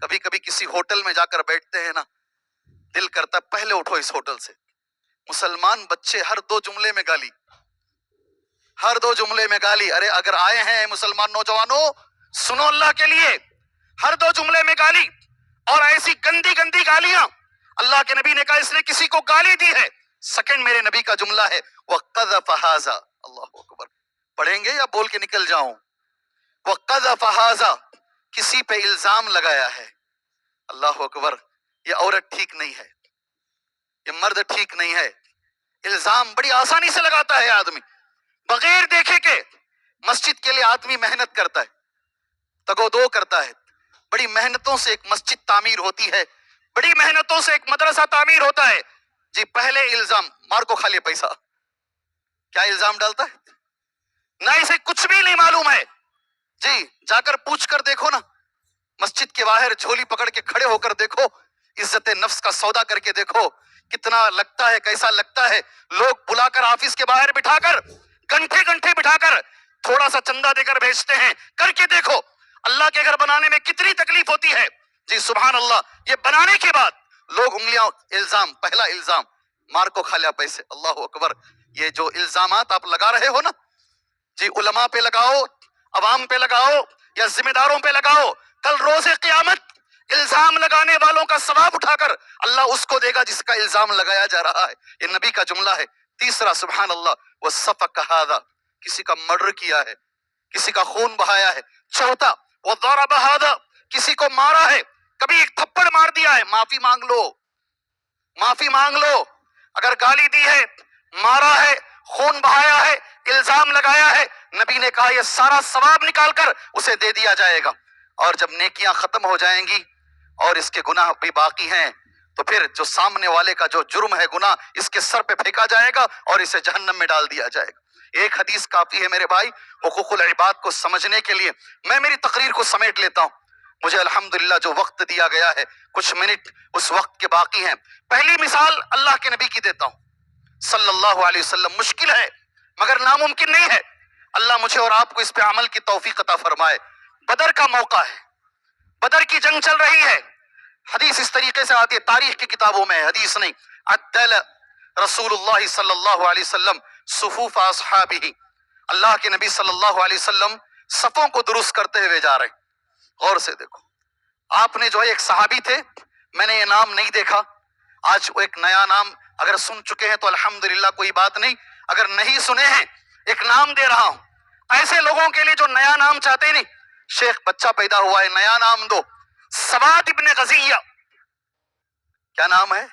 کبھی کبھی کسی ہوٹل میں جا کر بیٹھتے ہیں نا، دل کرتا ہے پہلے اٹھو اس ہوٹل سے. مسلمان بچے ہر 2 جملے میں گالی، ہر 2 جملے میں گالی. ارے اگر آئے ہیں مسلمان نوجوانوں، سنو اللہ کے لیے، ہر 2 جملے میں گالی. اور ایسی گندی گندی گالیاں اللہ کے نبی نے کہا اس نے کسی کو گالی دی ہے. سیکنڈ میرے نبی کا جملہ ہے وَقَذَفَ هَذَا، اللہ اکبر. پڑھیں گے یا بول کے نکل جاؤں؟ وَقَذَفَ هَذَا، کسی پہ الزام لگایا ہے. اللہ اکبر. یہ عورت ٹھیک نہیں ہے، یہ مرد ٹھیک نہیں ہے. الزام بڑی آسانی سے لگاتا ہے آدمی، بغیر دیکھے کہ مسجد کے لیے آدمی محنت کرتا ہے، تگو دو کرتا ہے. بڑی محنتوں سے ایک مسجد تعمیر ہوتی ہے، بڑی محنتوں سے ایک مدرسہ تعمیر ہوتا ہے. جی پہلے الزام، مار کو کھا لے پیسہ. کیا الزام ڈالتا ہے؟ نہ اسے کچھ بھی نہیں معلوم ہے. جی جا کر پوچھ کر دیکھو نا، مسجد کے باہر جھولی پکڑ کے کھڑے ہو کر دیکھو، عزت نفس کا سودا کر کے دیکھو کتنا لگتا ہے، کیسا لگتا ہے. لوگ بلا کر آفس کے باہر بٹھا کر، گھنٹے گھنٹے بٹھا کر تھوڑا سا چندہ دے کر بھیجتے ہیں. کر کے دیکھو اللہ کے گھر بنانے میں کتنی تکلیف ہوتی ہے. جی سبحان اللہ. یہ بنانے کے بعد لوگ انگلیاں، الزام، پہلا الزام مار کو کھا لیا پیسے. اللہ اکبر. یہ جو الزامات آپ لگا رہے ہو نا، جی علماء پہ لگاؤ، عوام پہ لگاؤ یا ذمہ داروں پہ لگاؤ، کل روز قیامت الزام لگانے والوں کا ثواب اٹھا کر اللہ اس کو دے گا جس کا الزام لگایا جا رہا ہے. یہ نبی کا جملہ ہے. تیسرا سبحان اللہ، وَسَفَكَ هَذَا، کسی کا مرڈر کیا ہے، کسی کا خون بہایا ہے. چوتھا وَضَرَبَ هَذَا، کسی کو مارا ہے، کبھی ایک تھپڑ مار دیا ہے، معافی مانگ لو، معافی مانگ لو. اگر گالی دی ہے، مارا ہے، خون بہایا ہے، الزام لگایا ہے، نبی نے کہا یہ سارا ثواب نکال کر اسے دے دیا جائے گا. اور جب نیکیاں ختم ہو جائیں گی اور اس کے گناہ بھی باقی ہیں، تو پھر جو سامنے والے کا جو جرم ہے، گناہ، اس کے سر پہ پھینکا جائے گا اور اسے جہنم میں ڈال دیا جائے گا. ایک حدیث کافی ہے میرے بھائی حقوق العباد کو سمجھنے کے لیے. میں میری تقریر کو سمیٹ لیتا ہوں. مجھے الحمدللہ جو وقت دیا گیا ہے، کچھ منٹ اس وقت کے باقی ہیں. پہلی مثال اللہ کے نبی کی دیتا ہوں صلی اللہ علیہ وسلم. مشکل ہے مگر ناممکن نہیں ہے. اللہ مجھے اور آپ کو اس پہ عمل کی توفیق عطا فرمائے. بدر کا موقع ہے، بدر کی جنگ چل رہی ہے. حدیث اس طریقے سے آتی ہے، تاریخ کی کتابوں میں، حدیث نہیں. عدل رسول اللہ صلی اللہ علیہ وسلم صفوف اصحابہ، اللہ کے نبی صلی اللہ علیہ وسلم صفوں کو درست کرتے ہوئے جا رہے ہیں. غور سے دیکھو. آپ نے جو ہے ایک صحابی تھے، میں نے یہ نام نہیں دیکھا، آج وہ ایک نیا نام اگر سن چکے ہیں تو الحمدللہ کوئی بات نہیں، اگر نہیں سنے ہیں ایک نام دے رہا ہوں. ایسے لوگوں کے لیے جو نیا نام چاہتے نہیں، شیخ بچہ پیدا ہوا ہے نیا نام دو. سواد ابن غزیہ، کیا نام ہے؟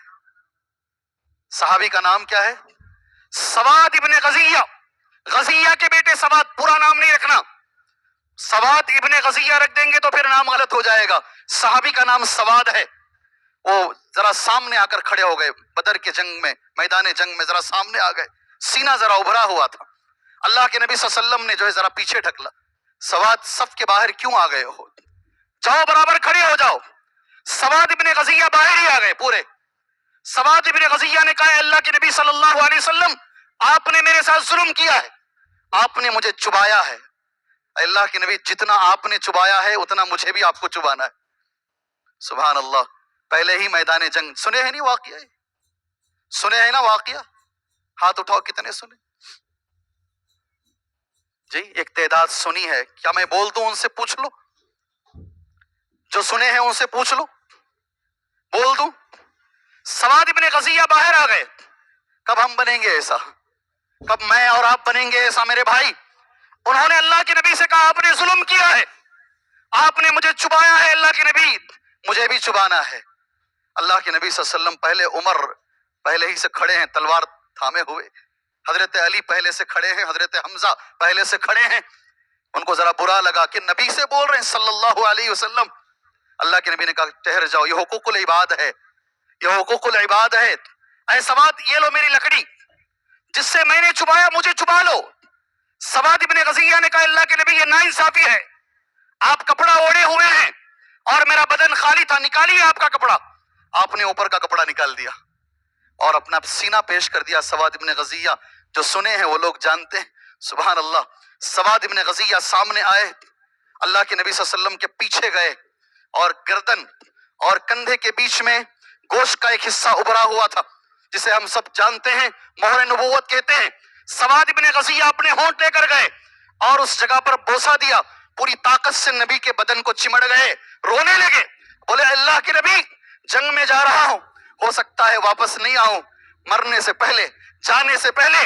صحابی کا نام کیا ہے؟ سواد ابن غزیہ. غزیہ کے بیٹے سواد، پورا نام نہیں رکھنا. سواد ابن غزیہ رکھ دیں گے تو پھر نام غلط ہو جائے گا. صحابی کا نام سواد ہے. وہ ذرا سامنے آ کر کھڑے ہو گئے بدر کے جنگ میں، میدان جنگ میں ذرا سامنے آ گئے، سینہ ذرا ابھرا ہوا تھا. اللہ کے نبی صلی اللہ علیہ وسلم نے جو ہے ذرا پیچھے ڈھکلا. سواد صف کے باہر کیوں آ گئے ہو؟ جاؤ برابر کھڑے ہو جاؤ. سواد ابن غزیہ باہر ہی آ گئے پورے. سواد ابن غزیہ نے کہا اللہ کے نبی صلی اللہ علیہ وسلم آپ نے میرے ساتھ ظلم کیا ہے، آپ نے مجھے چبایا ہے. اللہ کے نبی جتنا آپ نے چبایا ہے اتنا مجھے بھی آپ کو چبانا ہے. سبحان اللہ. پہلے ہی میدان جنگ سنے ہیں نہیں واقعہ؟ سنے ہیں نا واقعہ؟ ہاتھ اٹھاؤ کتنے سنے؟ جی ایک تعداد سنی ہے. کیا میں بول دوں ان سے پوچھ لو؟ جو سنے ہیں ان سے پوچھ لو، بول دوں؟ سواد ابن غزیہ باہر آ گئے. کب ہم بنیں گے ایسا؟ کب میں اور آپ بنیں گے ایسا میرے بھائی؟ انہوں نے اللہ کے نبی سے کہا آپ نے ظلم کیا ہے، آپ نے مجھے چبایا ہے، اللہ کے نبی مجھے بھی چبانا ہے. اللہ کے نبی صلی اللہ علیہ وسلم پہلے عمر پہلے ہی سے کھڑے ہیں تلوار تھامے ہوئے، حضرت علی پہلے سے کھڑے ہیں، حضرت حمزہ پہلے سے کھڑے ہیں. ان کو ذرا برا لگا کہ نبی سے بول رہے ہیں صلی اللہ علیہ وسلم. اللہ کے نبی نے کہا ٹھہر جاؤ، یہ حقوق العباد ہے، یہ حقوق العباد ہے. اے سواد یہ لو میری لکڑی، جس سے میں نے چبایا مجھے چبا لو. سواد ابن غزیہ نے کہا اللہ کے نبی یہ ناانصافی ہے، آپ کپڑا اوڑے ہوئے ہیں اور میرا بدن خالی تھا، نکالیے آپ کا کپڑا. آپ نے اوپر کا کپڑا نکال دیا اور اپنا سینہ پیش کر دیا. سواد ابن غزیہ جو سنے ہیں وہ لوگ جانتے ہیں. سبحان اللہ. سواد ابن غزیہ سامنے آئے، اللہ کے نبی صلی اللہ علیہ وسلم کے پیچھے گئے اور گردن اور کندھے کے بیچ میں گوشت کا ایک حصہ ابھرا ہوا تھا جسے ہم سب جانتے ہیں مہر نبوت کہتے ہیں. سواد ابن غزیہ اپنے ہونٹ لے کر گئے اور اس جگہ پر بوسہ دیا، پوری طاقت سے نبی کے بدن کو چمڑ گئے، رونے لگے. بولے اللہ کے نبی جنگ میں جا رہا ہوں، ہو سکتا ہے واپس نہیں آؤں، مرنے سے پہلے، جانے سے پہلے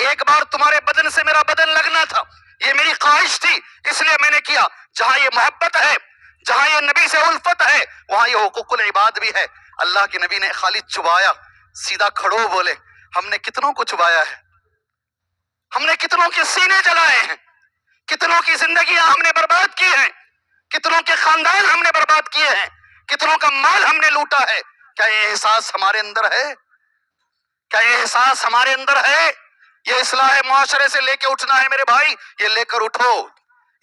ایک بار تمہارے بدن سے میرا بدن لگنا تھا، یہ میری خواہش تھی اس لیے میں نے کیا. جہاں یہ محبت ہے، جہاں یہ نبی سے الفت ہے، وہاں یہ حقوق العباد بھی ہے. اللہ کے نبی نے خالی چبایا، سیدھا کھڑو بولے ہم نے کتنوں کو چبایا ہے، ہم نے کتنوں کے سینے جلائے ہیں، کتنوں کی زندگیاں ہم نے برباد کی ہیں، کتنوں کے خاندان ہم نے برباد کیے ہیں، کتنوں کا مال ہم نے لوٹا ہے. کیا یہ احساس ہمارے اندر ہے؟ کیا یہ احساس ہمارے اندر ہے؟ یہ اصلاح معاشرے سے لے کے اٹھنا ہے میرے بھائی، یہ لے کر اٹھو.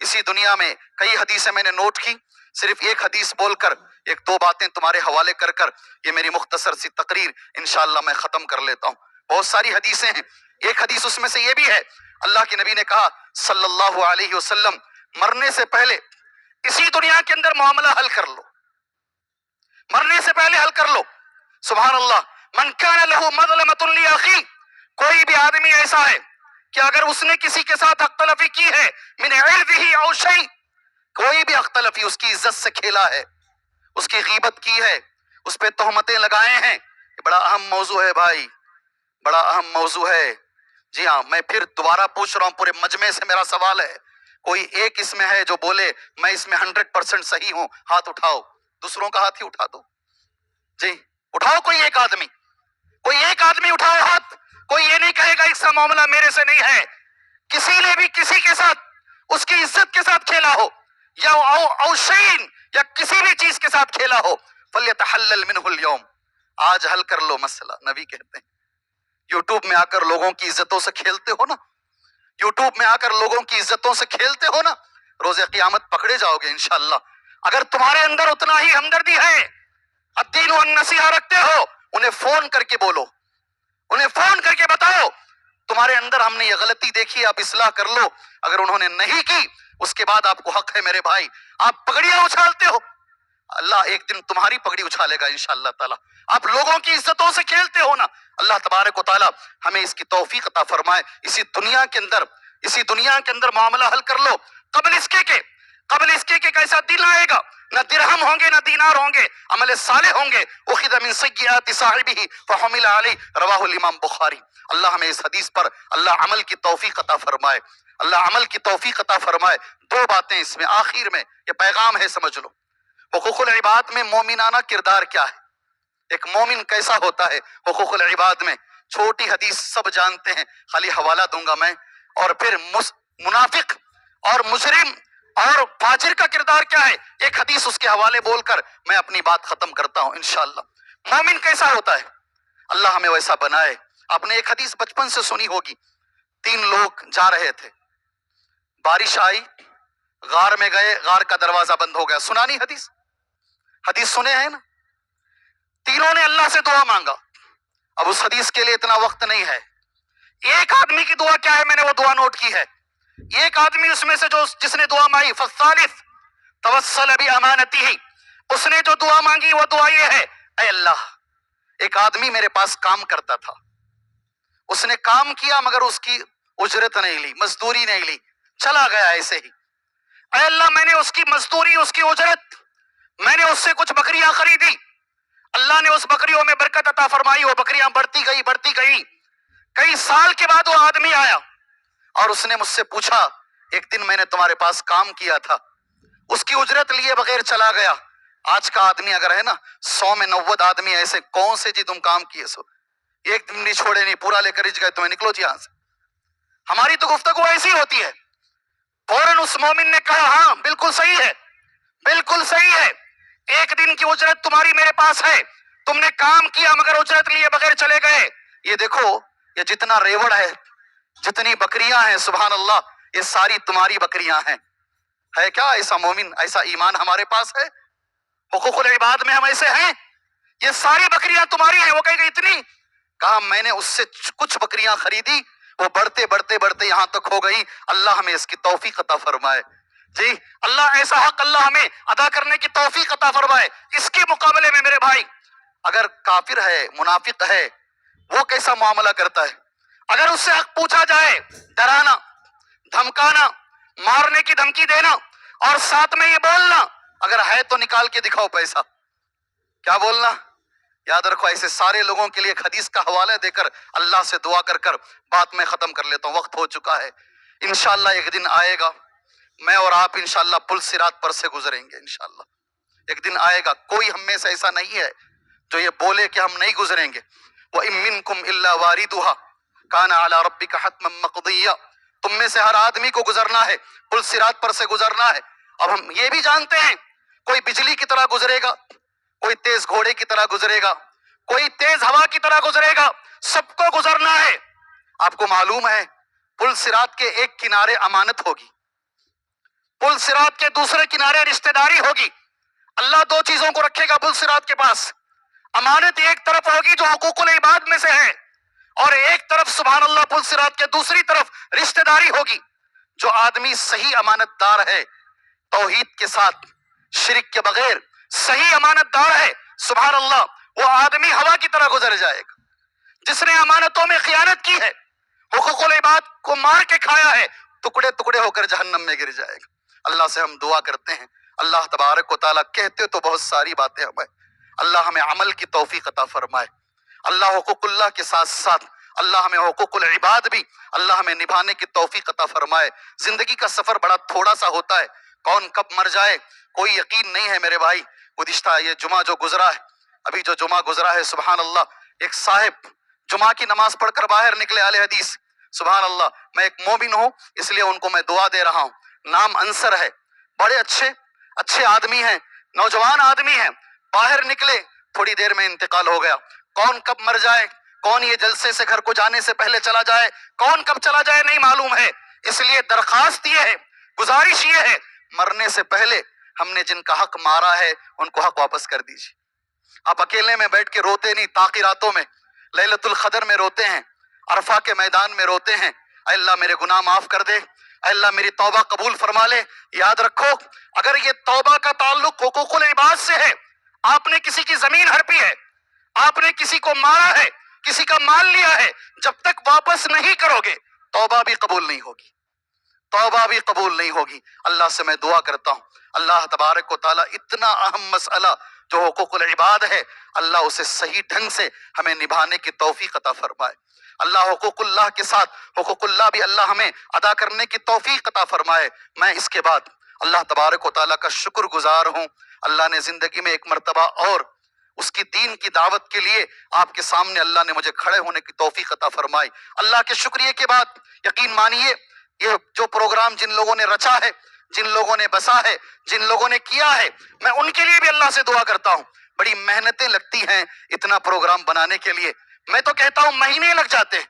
اسی دنیا میں کئی حدیثیں میں نے نوٹ کی، صرف ایک حدیث بول کر، ایک دو باتیں تمہارے حوالے کر کر یہ میری مختصر سی تقریر انشاءاللہ میں ختم کر لیتا ہوں. بہت ساری حدیثیں ہیں، ایک حدیث اس میں سے یہ بھی ہے، اللہ کے نبی نے کہا صلی اللہ علیہ وسلم، مرنے سے پہلے اسی دنیا کے اندر معاملہ حل کر لو، مرنے سے پہلے حل کر لو. سبحان اللہ. من کان لہ مظلمۃ لاخی، کوئی بھی آدمی ایسا ہے کہ اگر اس نے کسی کے ساتھ حق تلفی کی ہے، من عرضہ او شیء، کوئی بھی حق تلفی، اس کی عزت سے کھیلا ہے، اس کی غیبت کی ہے، اس پہ تہمتیں لگائے ہیں. یہ بڑا اہم موضوع ہے بھائی، بڑا اہم موضوع ہے. جی ہاں، میں پھر دوبارہ پوچھ رہا ہوں، پورے مجمع سے میرا سوال ہے، کوئی ایک اس میں ہے جو بولے میں اس میں 100% صحیح ہوں؟ ہاتھ اٹھاؤ، دوسروں کا ہاتھ ہی اٹھا دو. جی اٹھاؤ، کوئی ایک آدمی، کوئی ایک آدمی اٹھاؤ ہاتھ. کوئی یہ نہیں کہے گا اس کا معاملہ میرے سے نہیں ہے. کسی نے بھی کسی کے ساتھ اس کی عزت کے ساتھ کھیلا ہو، یا او شین، یا کسی بھی چیز کے ساتھ کھیلا ہو، فلیتحلل منہ اليوم، آج حل کر لو مسئلہ. نبی کہتے ہیں یوٹیوب میں آ کر لوگوں کی عزتوں سے کھیلتے ہو نا، یوٹیوب میں آ کر لوگوں کی عزتوں سے کھیلتے ہو نا، روز قیامت پکڑے جاؤ گے انشاءاللہ. اگر تمہارے اندر اتنا ہی ہمدردی ہے، الدین والنصیحہ رکھتے ہو، انہیں فون کر کے بولو، انہیں فون کر کے بتاؤ تمہارے اندر ہم نے یہ غلطی دیکھی، آپ اصلاح کر لو. اگر انہوں نے نہیں کی، اس کے بعد آپ کو حق ہے میرے بھائی. آپ پگڑیاں اچھالتے ہو، اللہ ایک دن تمہاری پگڑی اچھالے گا انشاءاللہ تعالی. آپ لوگوں کی عزتوں سے کھیلتے ہو نا، اللہ تبارک و تعالی ہمیں اس کی توفیق عطا فرمائے. اسی دنیا کے اندر، اسی دنیا کے اندر معاملہ حل کر لو. قبل اس کے کہ کیسا دل آئے گا، نہ درہم ہوں گے نہ دینار ہوں گے، عمل صالح ہوں گے. اخذ من سیئات صاحبہ فحمل علیہ، رواہ الامام بخاری. اللہ ہمیں اس حدیث پر اللہ عمل کی توفیق عطا فرمائے، اللہ عمل کی توفیق عطا فرمائے. دو باتیں اس میں آخر میں، یہ پیغام ہے سمجھ لو. حقوق العباد میں مومنانہ کردار کیا ہے، ایک مومن کیسا ہوتا ہے حقوق العباد میں. چھوٹی حدیث سب جانتے ہیں، خالی حوالہ دوں گا میں. اور پھر منافق اور مجرم اور فاجر کا کردار کیا ہے، ایک حدیث اس کے حوالے بول کر میں اپنی بات ختم کرتا ہوں انشاءاللہ. مومن کیسا ہوتا ہے، اللہ ہمیں ویسا بنائے. آپ نے ایک حدیث بچپن سے سنی ہوگی، تین لوگ جا رہے تھے، بارش آئی، غار میں گئے، غار کا دروازہ بند ہو گیا. سنانی حدیث، حدیث سنے ہیں نا. تینوں نے اللہ سے دعا مانگا. اب اس حدیث کے لیے اتنا وقت نہیں ہے. ایک آدمی کی دعا کیا ہے، میں نے وہ دعا نوٹ کی ہے. ایک آدمی اس میں سے جس نے دعا مانگی، فالثالث توسل بامانتہ، اس نے جو دعا مانگی وہ دعا یہ ہے، اے اللہ، ایک آدمی میرے پاس کام کرتا تھا، اس نے کام کیا مگر اس کی اجرت نہیں لی، مزدوری نہیں لی، چلا گیا ایسے ہی. اے اللہ، میں نے اس کی مزدوری، اس کی اجرت، میں نے اس سے کچھ بکریاں خریدی، اللہ نے اس بکریوں میں برکت عطا فرمائی، وہ بکریاں بڑھتی گئی بڑھتی گئی. کئی سال کے بعد وہ آدمی آیا اور اس نے مجھ سے پوچھا، ایک دن میں نے تمہارے پاس کام کیا تھا، اس کی اجرت لیے بغیر چلا گیا. آج کا آدمی اگر ہے نا، 100 میں 90 آدمی ایسے کون سے جی تم کام کیے سو، ایک دن نہیں چھوڑے نہیں، پورا لے کر رچ گئے، تمہیں نکلو جی یہاں سے. ہماری تو گفتگو ایسی ہوتی ہے. فوراً اس مومن نے کہا ہاں بالکل صحیح ہے، بالکل صحیح ہے، ایک دن کی اجرت تمہاری میرے پاس ہے، تم نے کام کیا مگر اجرت لیے بغیر چلے گئے. یہ دیکھو، یہ جتنا ریوڑ ہے، جتنی بکریاں ہیں، سبحان اللہ، یہ ساری تمہاری بکریاں ہیں. ہے کیا ایسا مومن، ایسا ایمان ہمارے پاس ہے؟ حقوق العباد میں ہم ایسے ہیں، یہ ساری بکریاں تمہاری ہیں. وہ کہے گا اتنی، کہا میں نے اس سے کچھ بکریاں خریدی، وہ بڑھتے بڑھتے بڑھتے یہاں تک ہو گئی. اللہ ہمیں اس کی توفیق عطا فرمائے. جی اللہ ایسا حق اللہ ہمیں ادا کرنے کی توفیق عطا فرمائے. اس کے مقابلے میں میرے بھائی، اگر کافر ہے، منافق ہے، وہ کیسا معاملہ کرتا ہے؟ اگر اس سے حق پوچھا جائے، ڈرانا، دھمکانا، مارنے کی دھمکی دینا، اور ساتھ میں یہ بولنا اگر ہے تو نکال کے دکھاؤ پیسہ. کیا بولنا؟ یاد رکھو، ایسے سارے لوگوں کے لیے ایک حدیث کا حوالہ دے کر اللہ سے دعا کر کر بات میں ختم کر لیتا ہوں، وقت ہو چکا ہے. انشاءاللہ ایک دن آئے گا میں اور آپ انشاءاللہ پل صراط پر سے گزریں گے انشاءاللہ. ایک دن آئے گا، کوئی ہم میں سے ایسا نہیں ہے جو یہ بولے کہ ہم نہیں گزریں گے. وَإِن مِّنكُمْ إِلَّا وَارِدُهَا كَانَ عَلَى رَبِّكَ حَتْمًا مَّقْضِيًّا. تم میں سے ہر آدمی کو گزرنا ہے، پل صراط پر سے گزرنا ہے. اب ہم یہ بھی جانتے ہیں کوئی بجلی کی طرح گزرے گا، کوئی تیز گھوڑے کی طرح گزرے گا، کوئی تیز ہوا کی طرح گزرے گا، سب کو گزرنا ہے. آپ کو معلوم ہے پل صراط کے ایک کنارے امانت ہوگی، پل صراط کے دوسرے کنارے رشتہ داری ہوگی. اللہ دو چیزوں کو رکھے گا پل صراط کے پاس. امانت ایک طرف ہوگی جو حقوق العباد میں سے ہے، اور ایک طرف سبحان اللہ پل صراط کے دوسری طرف رشتہ داری ہوگی. جو آدمی صحیح امانت دار ہے، توحید کے ساتھ شرک کے بغیر صحیح امانت دار ہے، سبحان اللہ وہ آدمی ہوا کی طرح گزر جائے گا. جس نے امانتوں میں خیانت کی ہے، حقوق العباد کو مار کے کھایا ہے، ٹکڑے ٹکڑے ہو کر جہنم میں گر جائے گا. اللہ سے ہم دعا کرتے ہیں، اللہ تبارک و تعالیٰ، کہتے تو بہت ساری باتیں ہمیں، اللہ ہمیں عمل کی توفیق عطا فرمائے. اللہ حقوق اللہ کے ساتھ ساتھ اللہ ہمیں حقوق العباد بھی اللہ ہمیں نبھانے کی توفیق عطا فرمائے. زندگی کا سفر بڑا تھوڑا سا ہوتا ہے، کون کب مر جائے کوئی یقین نہیں ہے میرے بھائی. گزشتہ یہ جمعہ جو گزرا ہے، ابھی جو جمعہ گزرا ہے، سبحان اللہ، ایک صاحب جمعہ کی نماز پڑھ کر باہر نکلے، اہل حدیث، سبحان اللہ. میں ایک مومن ہوں اس لیے ان کو میں دعا دے رہا ہوں. نام انصر ہے، بڑے اچھے آدمی ہیں، نوجوان آدمی ہیں. باہر نکلے، تھوڑی دیر میں انتقال ہو گیا. کون کب مر جائے، کون یہ جلسے سے گھر کو جانے سے پہلے چلا جائے، کون کب چلا جائے نہیں معلوم ہے. اس لیے درخواست یہ ہے، گزارش یہ ہے، مرنے سے پہلے ہم نے جن کا حق مارا ہے ان کو حق واپس کر دیجیے. آپ اکیلے میں بیٹھ کے روتے نہیں، طاقی راتوں میں، لیلۃ القدر میں روتے ہیں، عرفہ کے میدان میں روتے ہیں، اے اللہ میرے گناہ معاف کر دے، اے اللہ میری توبہ قبول فرما لے. یاد رکھو اگر یہ توبہ کا تعلق حقوق العباد سے ہے، آپ نے کسی کی زمین ہڑپی ہے، آپ نے کسی کو مارا ہے، کسی کا مال لیا ہے، جب تک واپس نہیں کرو گے توبہ بھی قبول نہیں ہوگی، توبہ بھی قبول نہیں ہوگی. اللہ سے میں دعا کرتا ہوں اللہ تبارک و تعالیٰ اتنا اہم مسئلہ جو حقوق العباد ہے، اللہ اسے صحیح ڈھنگ سے ہمیں نبھانے کی توفیق عطا فرمائے. اللہ حقوق اللہ کے ساتھ حقوق اللہ بھی اللہ ہمیں ادا کرنے کی توفیق عطا فرمائے. میں اس کے بعد اللہ تبارک و تعالیٰ کا شکر گزار ہوں، اللہ نے زندگی میں ایک مرتبہ اور اس کی دین کی دعوت کے لیے آپ کے سامنے اللہ نے مجھے کھڑے ہونے کی توفیق عطا فرمائی. اللہ کے شکریہ کے بعد یقین مانیے یہ جو پروگرام جن لوگوں نے رچا ہے، جن لوگوں نے بسا ہے، جن لوگوں نے کیا ہے، میں ان کے لیے بھی اللہ سے دعا کرتا ہوں. بڑی محنتیں لگتی ہیں اتنا پروگرام بنانے کے لیے، میں تو کہتا ہوں مہینے لگ جاتے ہیں،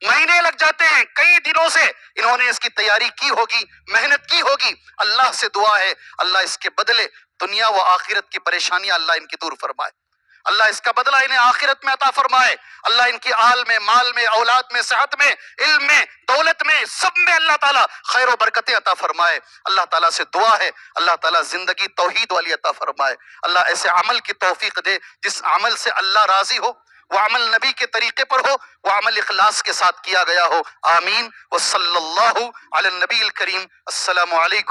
مہینے لگ جاتے ہیں. کئی دنوں سے انہوں نے اس کی تیاری کی ہوگی، محنت کی ہوگی. اللہ سے دعا ہے اللہ اس کے بدلے دنیا و آخرت کی پریشانیاں اللہ ان کی دور فرمائے، اللہ اس کا بدلہ انہیں آخرت میں عطا فرمائے. اللہ ان کی آل میں، مال میں، اولاد میں، صحت میں، علم میں، دولت میں، سب میں اللہ تعالیٰ خیر و برکتیں عطا فرمائے. اللہ تعالیٰ سے دعا ہے اللہ تعالیٰ زندگی توحید والی عطا فرمائے. اللہ ایسے عمل کی توفیق دے جس عمل سے اللہ راضی ہو، وہ عمل نبی کے طریقے پر ہو، وہ عمل اخلاص کے ساتھ کیا گیا ہو. آمین. وصلی اللہ علی النبی الکریم. السلام علیکم.